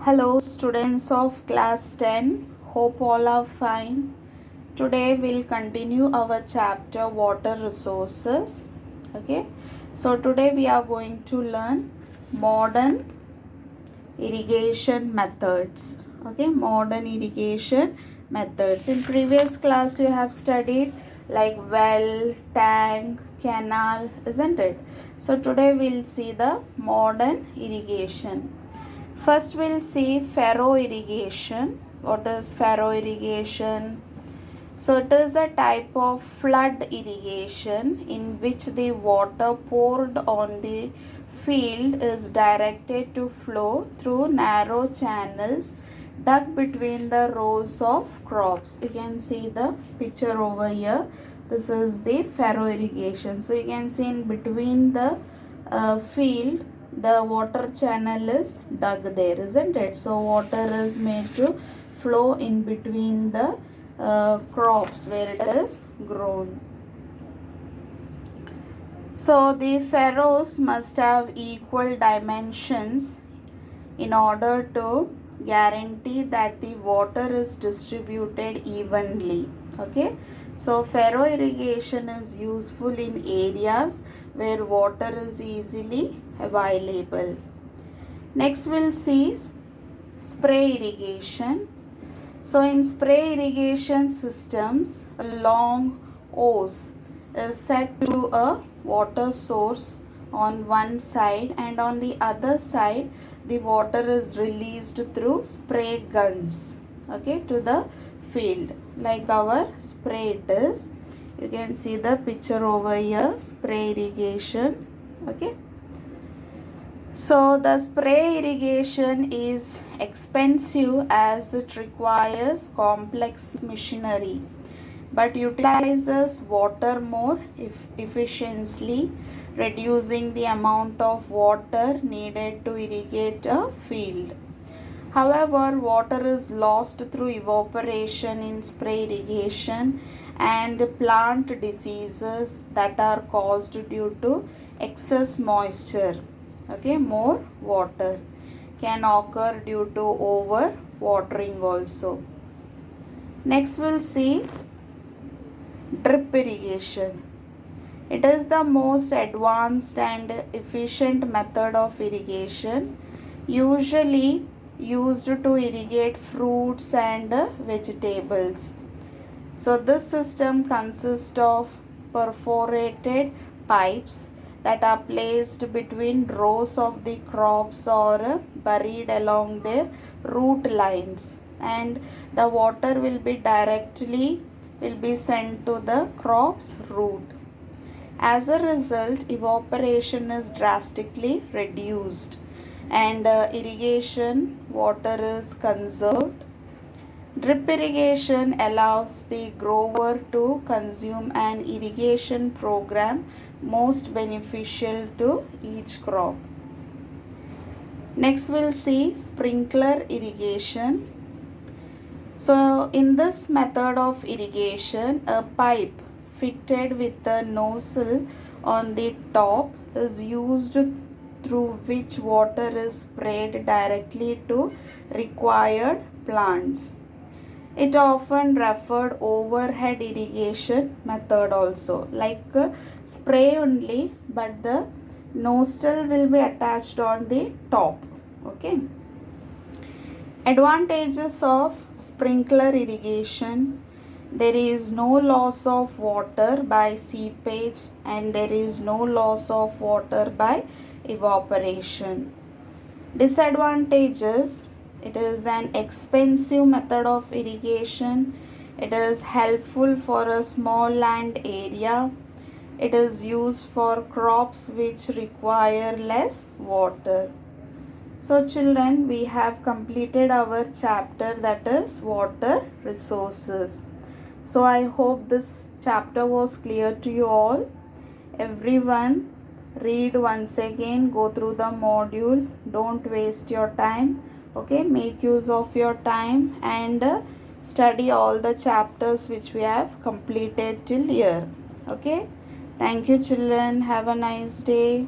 Hello students of class 10, hope all are fine. Today we'll continue our chapter water resources. Okay, so today we are going to learn modern irrigation methods. Okay, modern irrigation methods. In previous class you have studied like well, tank, canal, isn't it? So today we'll see the modern irrigation. First we'll see furrow irrigation. What is furrow irrigation? So it is a type of flood irrigation in which the water poured on the field is directed to flow through narrow channels dug between the rows of crops. You can see the picture over here. This is the furrow irrigation. So you can see in between the field the water channel is dug there, isn't it? So water is made to flow in between the crops where it is grown. So the furrows must have equal dimensions in order to guarantee that the water is distributed evenly. Okay, so furrow irrigation is useful in areas where water is easily available. Next we'll see spray irrigation. So in spray irrigation systems, a long hose is set to a water source on one side, and on the other side the water is released through spray guns, okay, to the field like our spray it is. You can see the picture over here, spray irrigation. Okay, so the spray irrigation is expensive as it requires complex machinery but utilizes water more efficiently, reducing the amount of water needed to irrigate a field. However, water is lost through evaporation in spray irrigation, and plant diseases that are caused due to excess moisture. Okay, more water can occur due to over watering also. Next we'll see drip irrigation. It is the most advanced and efficient method of irrigation, usually used to irrigate fruits and vegetables. So this system consists of perforated pipes that are placed between rows of the crops or buried along their root lines, and the water will be sent to the crop's root. As a result, evaporation is drastically reduced and irrigation water is conserved. Drip irrigation allows the grower to consume an irrigation program most beneficial to each crop. Next we'll see sprinkler irrigation. So in this method of irrigation, a pipe fitted with a nozzle on the top is used through which water is sprayed directly to required plants. It often referred overhead irrigation method also, like spray only, but the nozzle will be attached on the top. Okay. Advantages of sprinkler irrigation: there is no loss of water by seepage and there is no loss of water by evaporation. Disadvantages: it is an expensive method of irrigation. It is helpful for a small land area. It is used for crops which require less water. So children, we have completed our chapter, that is water resources. So I hope this chapter was clear to you all. Everyone, read once again, go through the module, don't waste your time. Okay, make use of your time and study all the chapters which we have completed till here. Okay, thank you children, have a nice day.